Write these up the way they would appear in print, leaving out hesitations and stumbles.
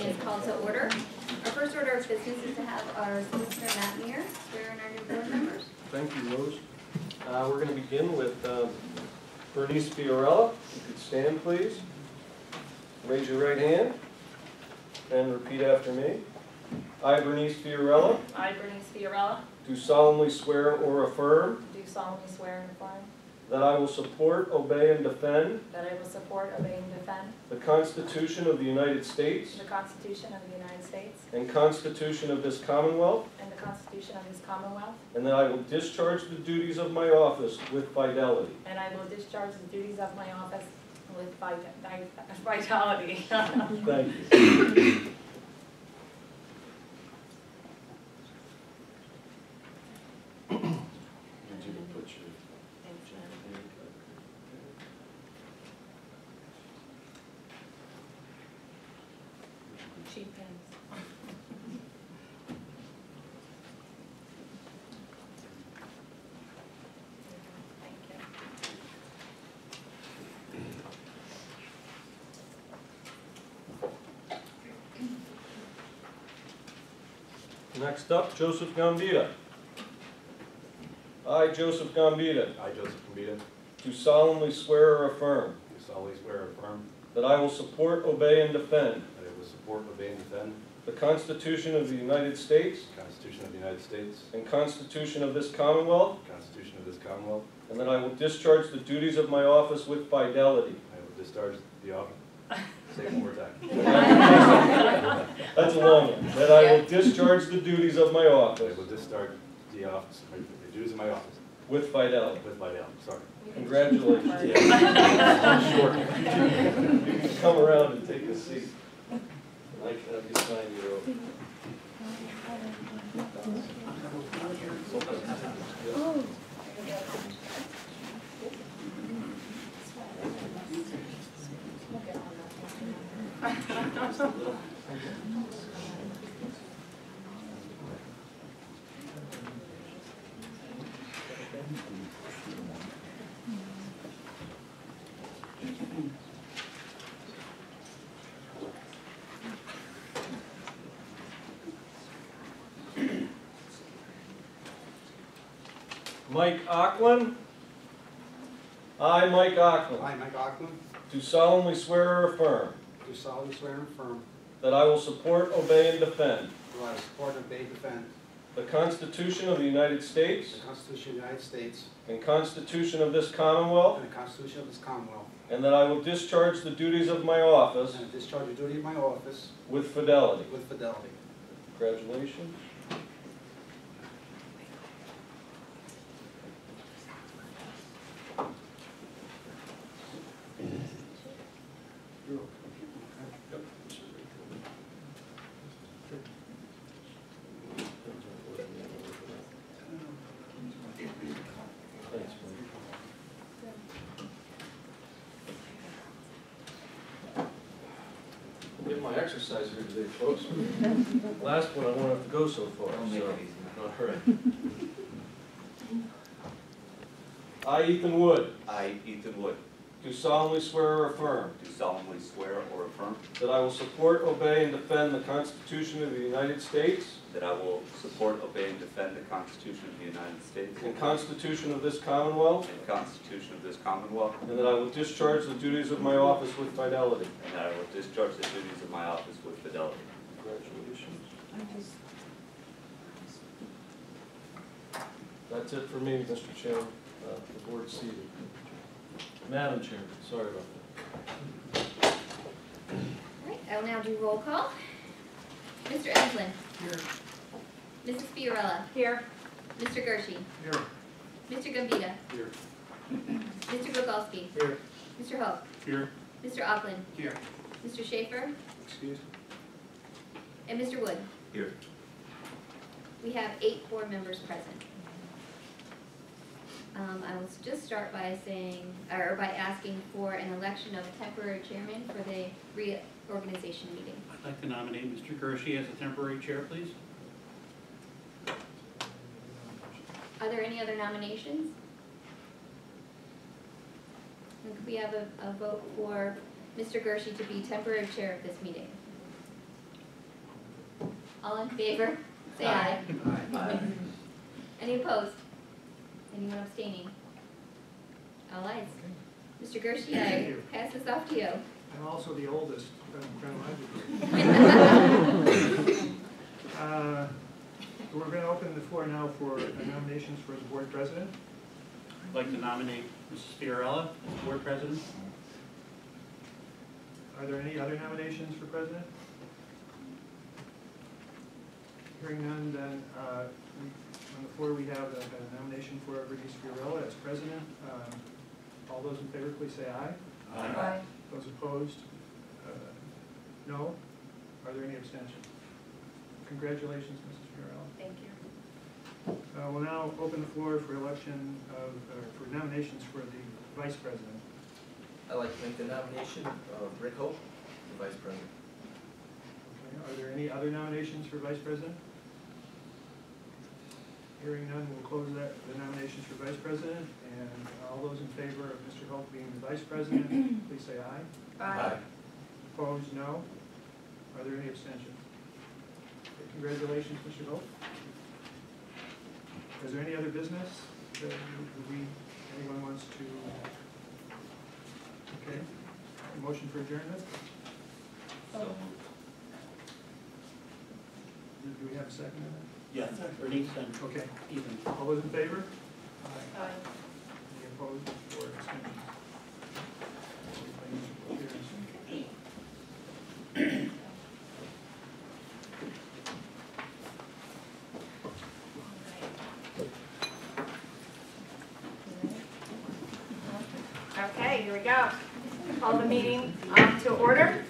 meeting is called to order. Our first order of business is to have our Solicitor Matt Meir swear in our new board members. Thank you, Rose. We're going to begin with Bernice Fiorella. If you could stand, please. Raise your right hand and repeat after me. I, Bernice Fiorella, I, Bernice Fiorella, do solemnly swear or affirm do solemnly swear and affirm that I will support, obey, and defend that I will support, obey, and defend the Constitution of the United States the Constitution of the United States and Constitution of this Commonwealth, and the Constitution of this Commonwealth, and that I will discharge the duties of my office with fidelity. and I will discharge the duties of my office with vitality. Thank you. Cheap pins. Thank you. Next up, Joseph Gombita. I, Joseph Gombita, I, Joseph Gombita, do solemnly swear or affirm do solemnly swear or affirm that I will support, obey, and defend that I will support, obey, and defend the Constitution of the United States the Constitution of the United States, and Constitution of this Commonwealth, the Constitution of this Commonwealth. and that I will discharge the duties of my office with fidelity. I will discharge the office. Say it one more time. That's a long one. That I will discharge the duties of my I office will discharge the office, the duties of my office with fidelity. with fidelity. Sorry. Congratulations. Yeah. Short. You can come around and take a seat. I can have you sign your oath. Mike Ochlan. I, Mike Ochlan, I, Mike Ochlan, do solemnly swear or affirm do solemnly swear and affirm that I will support, obey, and defend that I will support and obey and defend the Constitution of the United States the Constitution of the United States and Constitution of this Commonwealth, and the Constitution of this Commonwealth, and that I will discharge the duties of my office and discharge the duty of my office with fidelity. with fidelity. Congratulations. Thanks, man. Get my exercise here today, folks. Last one, I won't have to go so far. So. All right. I, Ethan Wood, I, Ethan Wood, do solemnly swear or affirm do solemnly swear or affirm that I will support, obey, and defend the Constitution of the United States that I will support, obey, and defend the Constitution of the United States and Constitution of this Commonwealth, and Constitution of this Commonwealth, and that I will discharge the duties of my office with fidelity. and that I will discharge the duties of my office with fidelity. Congratulations. That's it for me, Mr. Chairman. The board's seated. Madam Chairman, sorry about that. All right, I will now do roll call. Mr. Ochlan. Here. Mrs. Fiorella. Here. Mr. Gershi. Here. Mr. Gombita. Here. Mr. Bogalski. Here. Mr. Hoch. Here. Mr. Ochlan. Here. Mr. Schaefer. Excuse? And Mr. Wood. Here. We have 8 board members present. I will just start by saying, or by asking for an election of a temporary chairman for the reorganization meeting. I'd like to nominate Mr. Gershi as a temporary chair, please. Are there any other nominations? And could we have a vote for Mr. Gershi to be temporary chair of this meeting? All in favor? Say aye. Aye. Any opposed? Anyone abstaining? All ayes. Mr. Gershi, I pass this off to you. I'm also the oldest, chronologically. We're going to open the floor now for nominations for the board president. I'd like to nominate Mrs. Fiorella as board president. Are there any other nominations for president? Hearing none, then on the floor we have a nomination for Bernice Fiorella as president. All those in favor, please say aye. Aye. Those opposed, no. Are there any abstentions? Congratulations, Mrs. Fiorella. Thank you. We'll now open the floor for election of, for nominations for the vice president. I'd like to make the nomination of Rick Hoch for vice president. Okay, are there any other nominations for vice president? Hearing none, we'll close the nominations for vice president, and all those in favor of Mr. Hoch being the vice president, please say aye. Aye. Opposed, no. Are there any abstentions? Okay, congratulations, Mr. Hoch. Is there any other business that anyone wants to? Okay, a motion for adjournment? Do we have a second on that? Yes, Bernice and Okay, Ethan. all those in favor? Aye. Any opposed or abstentions? Okay, here we go. Call the meeting to order.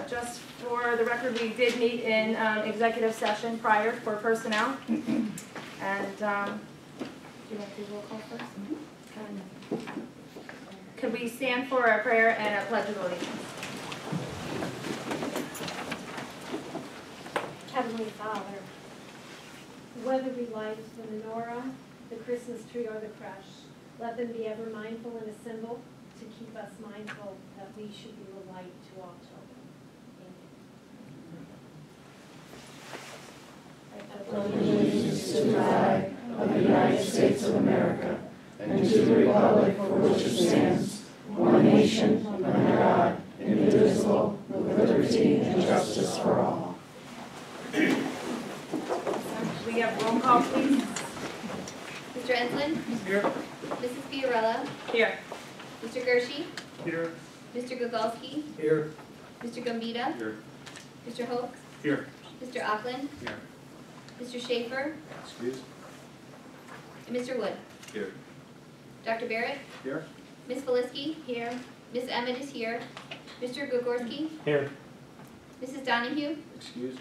Just for the record, we did meet in executive session prior for personnel. And, do you want to do roll call first? Could we stand for a prayer and a pledge of allegiance? Heavenly Father, whether we light the menorah, the Christmas tree, or the creche, let them be ever mindful and assemble to keep us mindful that we should be the light to all children. Amen. Allegiance to the flag of the United States of America and to the republic for which it stands, one nation, under God, indivisible, with liberty and justice for all. We have roll call, please. Mr. Enslin? Here. Mrs. Fiorella? Here. Mr. Gershi? Here. Mr. Gogolski? Here. Mr. Gombita? Here. Mr. Hoch? Here. Mr. Ochlan? Here. Mr. Schaefer? Excuse? And Mr. Wood? Here. Dr. Barrett? Here. Ms. Felisky? Here. Ms. Emmett is here. Mr. Gogorski? Here. Mrs. Donahue? Excuse?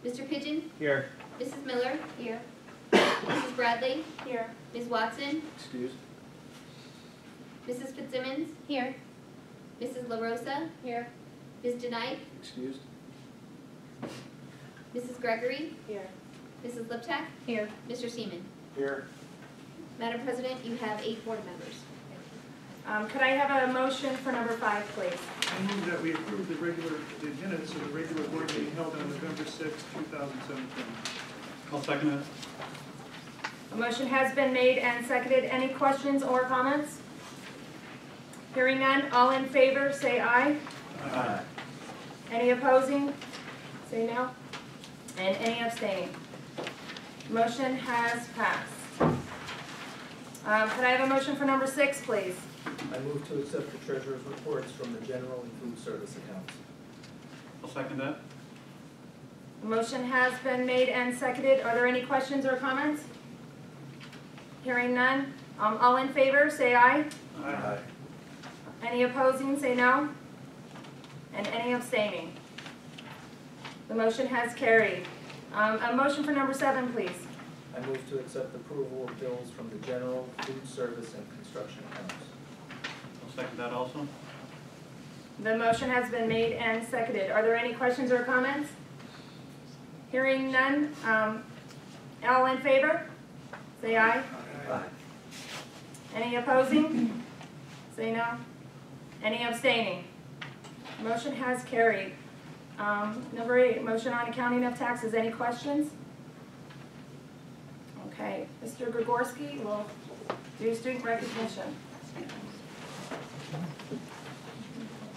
Mr. Pigeon? Here. Mrs. Miller? Here. Mrs. Bradley? Here. Ms. Watson? Excuse? Mrs. Fitzsimmons? Here. Mrs. La Rosa? Here. Ms. Denight? Excused? Mrs. Gregory? Here. Mrs. Liptak? Here. Mr. Seaman? Here. Madam President, you have 8 board members. Could I have a motion for number 5, please? I move that we approve the minutes of the regular board meeting held on November 6, 2017. I'll second it. A motion has been made and seconded. Any questions or comments? Hearing none, all in favor, say aye. Aye. Any opposing? Say no. And any abstaining? Motion has passed. Could I have a motion for number 6, please? I move to accept the treasurer's reports from the general and food service accounts. I'll second that. A motion has been made and seconded. Are there any questions or comments? Hearing none. All in favor, say aye. Aye. Any opposing, say no. And any abstaining? The motion has carried. A motion for number 7, please. I move to accept approval of bills from the general, food service, and construction accounts. I'll second that also. The motion has been made and seconded. Are there any questions or comments? Hearing none. All in favor? Say aye. Aye. Any opposing? Say no. Any abstaining? Motion has carried. Number 8, motion on accounting of taxes. Any questions? Okay, Mr. Gregorski will do student recognition.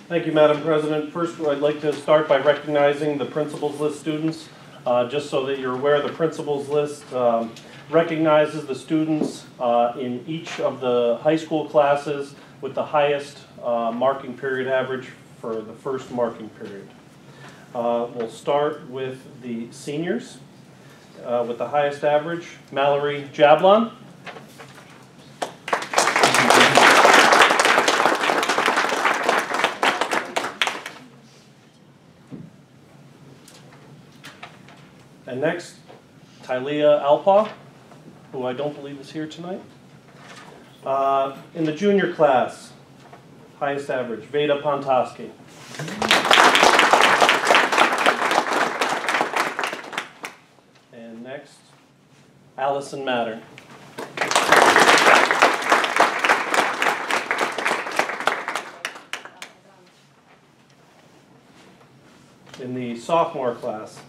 Thank you, Madam President. First, I'd like to start by recognizing the principals list students. Just so that you're aware, the principals list recognizes the students in each of the high school classes with the highest marking period average for the first marking period. We'll start with the seniors with the highest average, Mallory Jablon. And next, Tylea Alpa, who I don't believe is here tonight. In the junior class, highest average, Veda Pontoski. And next, Allison Matter. In the sophomore class,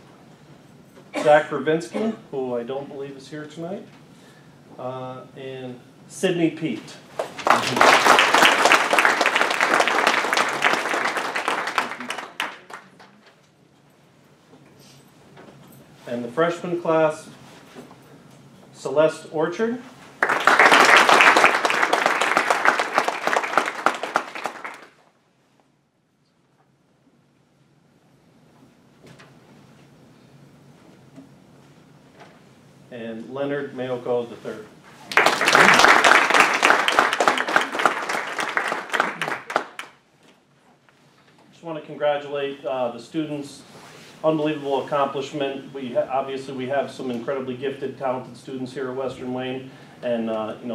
Zach Ravinsky, who I don't believe is here tonight, and Sydney Pete. And the freshman class, Celeste Orchard. And Leonard Mayoko III. Just want to congratulate the students. Unbelievable accomplishment. Obviously we have some incredibly gifted, talented students here at Western Wayne, and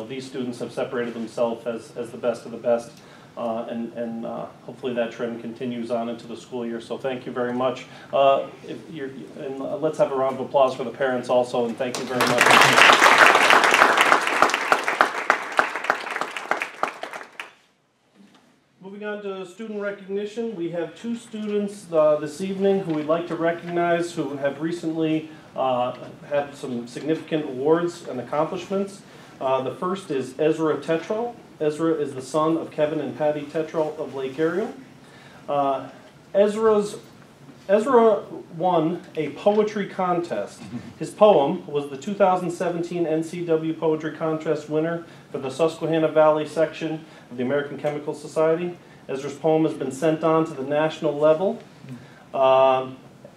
these students have separated themselves as the best of the best. And hopefully that trend continues on into the school year. So thank you very much. Let's have a round of applause for the parents also, and thank you very much. Moving on to student recognition, we have 2 students this evening who we'd like to recognize who have recently had some significant awards and accomplishments. The first is Ezra Tetrell. Ezra is the son of Kevin and Patty Tetrell of Lake Ariel. Ezra won a poetry contest. His poem was the 2017 NCW Poetry Contest winner for the Susquehanna Valley section of the American Chemical Society. Ezra's poem has been sent on to the national level.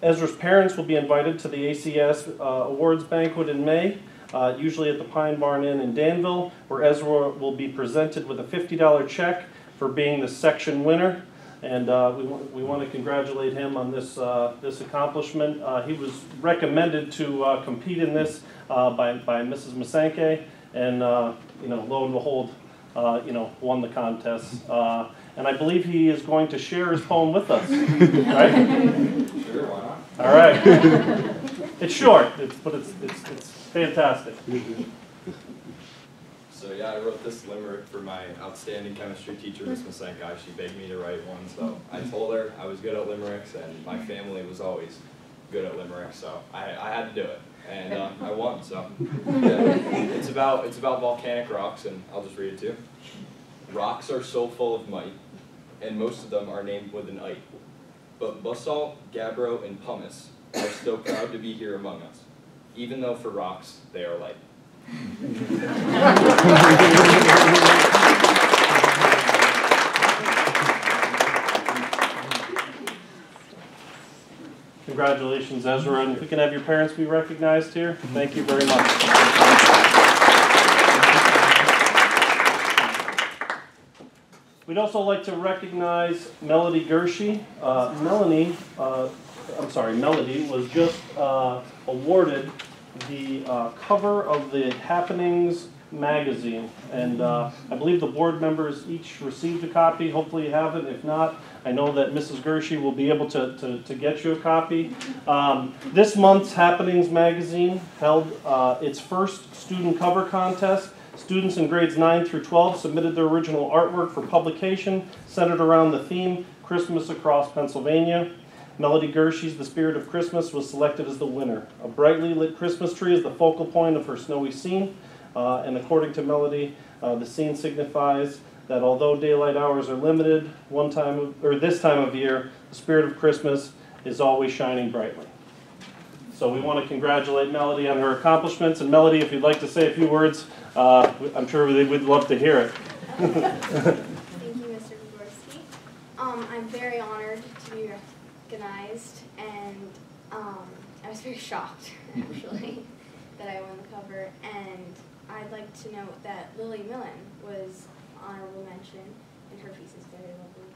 Ezra's parents will be invited to the ACS Awards Banquet in May. Usually at the Pine Barn Inn in Danville, where Ezra will be presented with a $50 check for being the section winner. And we want to congratulate him on this accomplishment. He was recommended to compete in this by Mrs. Masanke, and lo and behold, won the contest. And I believe he is going to share his poem with us, right? Sure, why not? All right. It's short, but it's fantastic. So yeah, I wrote this limerick for my outstanding chemistry teacher, Miss Masenkai. She begged me to write one, so I told her I was good at limericks, and my family was always good at limericks, so I had to do it, and I won. So yeah. It's about volcanic rocks, and I'll just read it to you. Rocks are so full of might, and most of them are named with an ite. But basalt, gabbro, and pumice are still proud to be here among us, even though for rocks they are light. Congratulations, Ezra, and if we can have your parents be recognized here, thank you very much. We'd also like to recognize Melody Gershie. Melody was just awarded the cover of the Happenings magazine, and I believe the board members each received a copy. Hopefully you have it. If not, I know that Mrs. Gershie will be able to get you a copy. This month's Happenings magazine held its first student cover contest. Students in grades 9 through 12 submitted their original artwork for publication centered around the theme Christmas Across Pennsylvania. Melody Gershie's The Spirit of Christmas was selected as the winner. A brightly lit Christmas tree is the focal point of her snowy scene, and according to Melody, the scene signifies that although daylight hours are limited, this time of year, the spirit of Christmas is always shining brightly. So we want to congratulate Melody on her accomplishments, and Melody, if you'd like to say a few words, I'm sure they would love to hear it. Thank you, Mr. Gregorski. I'm very honored to be recognized, and I was very shocked, actually, that I won the cover. And I'd like to note that Lily Millen was honorable mention, and her piece is very lovely.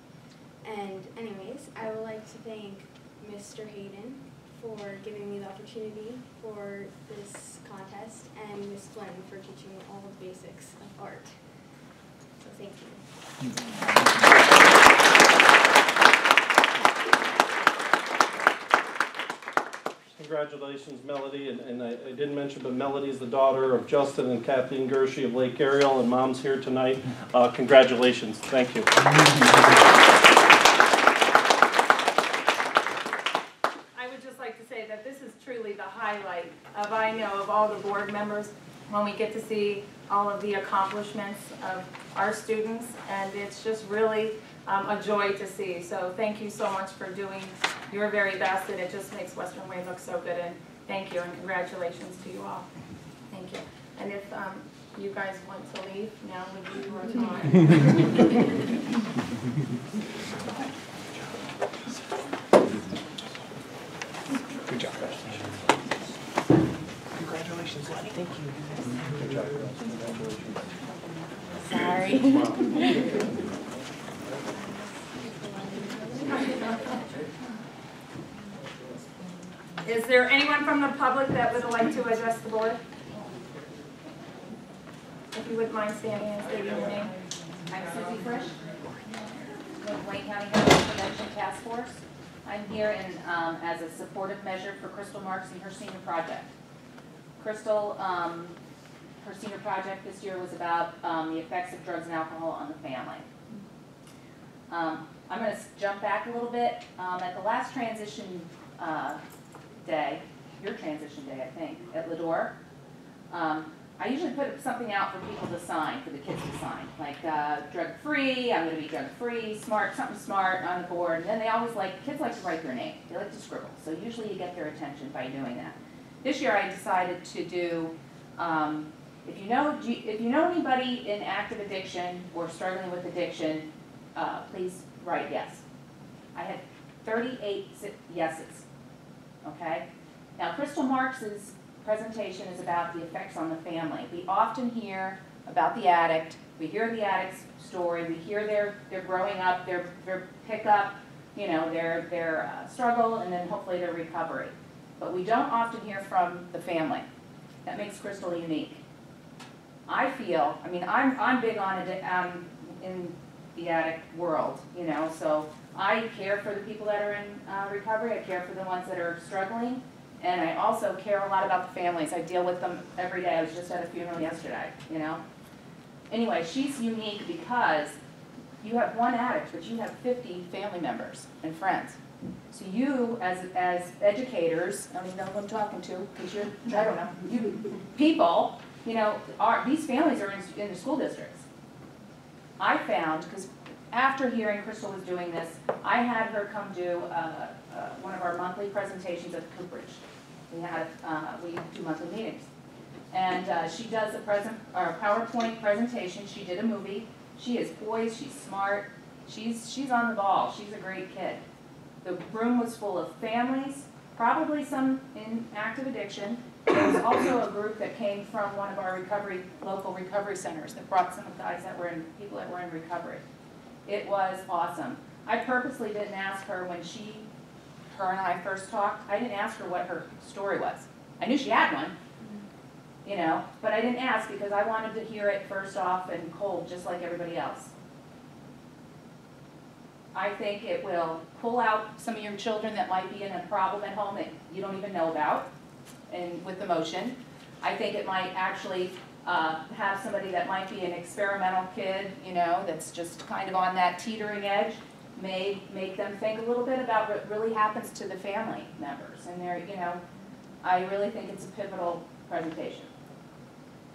And anyways, I would like to thank Mr. Hayden for giving me the opportunity for this contest, and Ms. Flynn for teaching me all the basics of art. So thank you. Congratulations, Melody, and I didn't mention, but Melody is the daughter of Justin and Kathleen Gershie of Lake Ariel, and Mom's here tonight. Congratulations. Thank you. I would just like to say that this is truly the highlight of, I know, of all the board members, when we get to see all of the accomplishments of our students, and it's just really a joy to see. So thank you so much for doing your very best, and it just makes Western Wayne look so good, and thank you, and congratulations to you all. Thank you. And if you guys want to leave, now would be your time. Good job. Congratulations, Lenny. Thank you. Good job, girls. Congratulations. Sorry. Is there anyone from the public that would like to address the board? If you wouldn't mind standing and stating your name. I'm Susie Frisch with Wayne County Heritage Prevention Task Force. I'm here as a supportive measure for Crystal Marks and her senior project. Crystal, her senior project this year was about the effects of drugs and alcohol on the family. I'm going to jump back a little bit. At the last transition day, your transition day, I think, at Lador, I usually put something out for people to sign, for the kids to sign, like drug-free, I'm going to be drug-free, smart, something smart on the board, and then they always kids like to write their name, they like to scribble, so usually you get their attention by doing that. This year I decided to do, if you know anybody in active addiction or struggling with addiction, please write yes. I had 38 yeses, okay? Now Crystal Marks's presentation is about the effects on the family. We often hear about the addict, we hear the addict's story, we hear their growing up, their pickup, you know, their struggle, and then hopefully their recovery. But we don't often hear from the family. That makes Crystal unique. I feel, I mean, I'm big on it in the addict world, you know, so I care for the people that are in recovery, I care for the ones that are struggling, and I also care a lot about the families. I deal with them every day. I was just at a funeral yesterday, you know. Anyway, she's unique because you have one addict, but you have 50 family members and friends. So you, as educators, I don't even know who I'm talking to, because you're, I don't know, you people, you know, these families are in the school districts. I found, because after hearing Crystal was doing this, I had her come do one of our monthly presentations at the Cooperage. We do monthly meetings. And she does a PowerPoint presentation. She did a movie. She is poised, she's smart, she's on the ball, she's a great kid. The room was full of families, probably some in active addiction. There was also a group that came from one of our local recovery centers that brought some guys that were people that were in recovery. It was awesome. I purposely didn't ask her when her and I first talked, I didn't ask her what her story was. I knew she had one, you know, but I didn't ask because I wanted to hear it first off and cold, just like everybody else. I think it will pull out some of your children that might be in a problem at home that you don't even know about, and with the motion. I think it might actually have somebody that might be an experimental kid, you know, that's just kind of on that teetering edge. may make them think a little bit about what really happens to the family members. And they're, you know, I really think it's a pivotal presentation.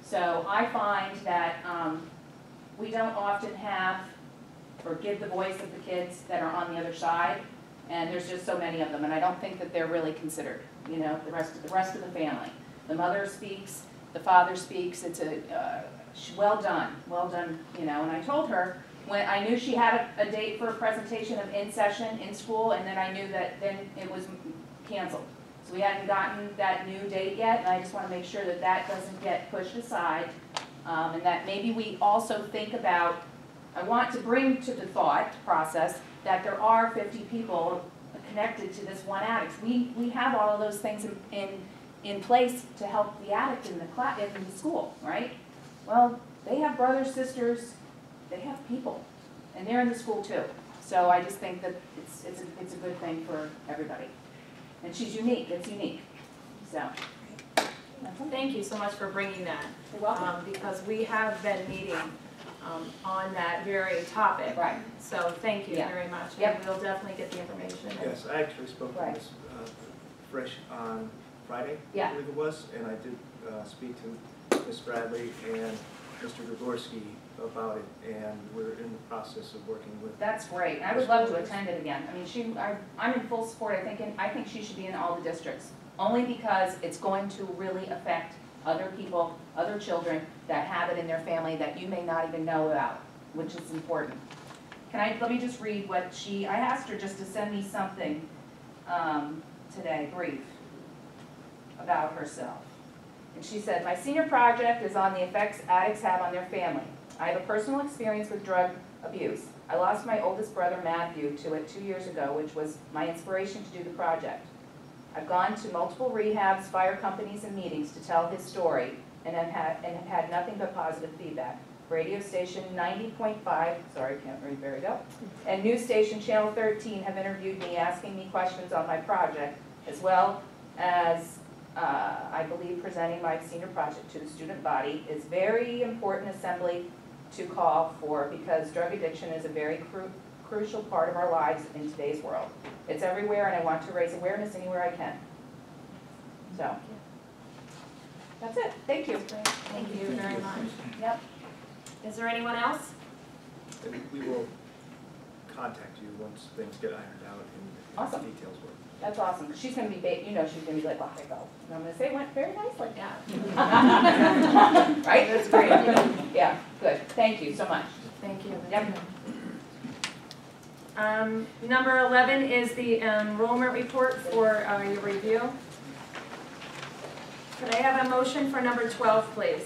So I find that we don't often have or give the voice of the kids that are on the other side, and there's just so many of them, and I don't think that they're really considered, you know, the rest of the family. The mother speaks, the father speaks, it's well done, you know, and I told her, when I knew she had a date for a presentation of in session in school, and then I knew that then it was canceled. So we hadn't gotten that new date yet, and I just want to make sure that that doesn't get pushed aside, and that maybe we also think about, I want to bring to the thought process that there are 50 people connected to this one addict. We have all of those things in place to help the addict in the school, right? Well, they have brothers, sisters, they have people, and they're in the school too. So I just think that it's a good thing for everybody. And she's unique, it's unique, so. Thank you so much for bringing that. You're welcome. Because we have been meeting on that very topic. Right. So thank you Yeah. very much. Yep. And we'll definitely get the information. Yes, I actually spoke to Right. Ms. Frisch on Friday, Yeah. I believe it was, and I did speak to Ms. Bradley and Mr. Grigorski about it, and we're in the process of working with. That's great. I would love to attend it again. I mean, I'm in full support. I think she should be in all the districts, only because it's going to really affect other people, other children that have it in their family that you may not even know about, which is important. Let me just read what I asked her just to send me something today, brief, about herself. And she said, my senior project is on the effects addicts have on their family. I have a personal experience with drug abuse. I lost my oldest brother, Matthew, to it 2 years ago, which was my inspiration to do the project. I've gone to multiple rehabs, fire companies, and meetings to tell his story, and have had nothing but positive feedback. Radio station 90.5, sorry, can't read, there we go, and news station Channel 13 have interviewed me, asking me questions on my project, as well as I believe presenting my senior project to the student body is very important assembly to call for, because drug addiction is a very crucial part of our lives in today's world. It's everywhere, and I want to raise awareness anywhere I can. So, that's it. Thank you. Thank you very much. Yep. Is there anyone else? And we will contact you once things get ironed out and Awesome. the details work. That's awesome. She's going to be, she's going to be like, "Off I go." And I'm going to say, it went very nicely. Yeah. Right? That's great. Yeah, good. Thank you so much. Thank you. Yep. Number 11 is the enrollment report for your review. Could I have a motion for number 12, please?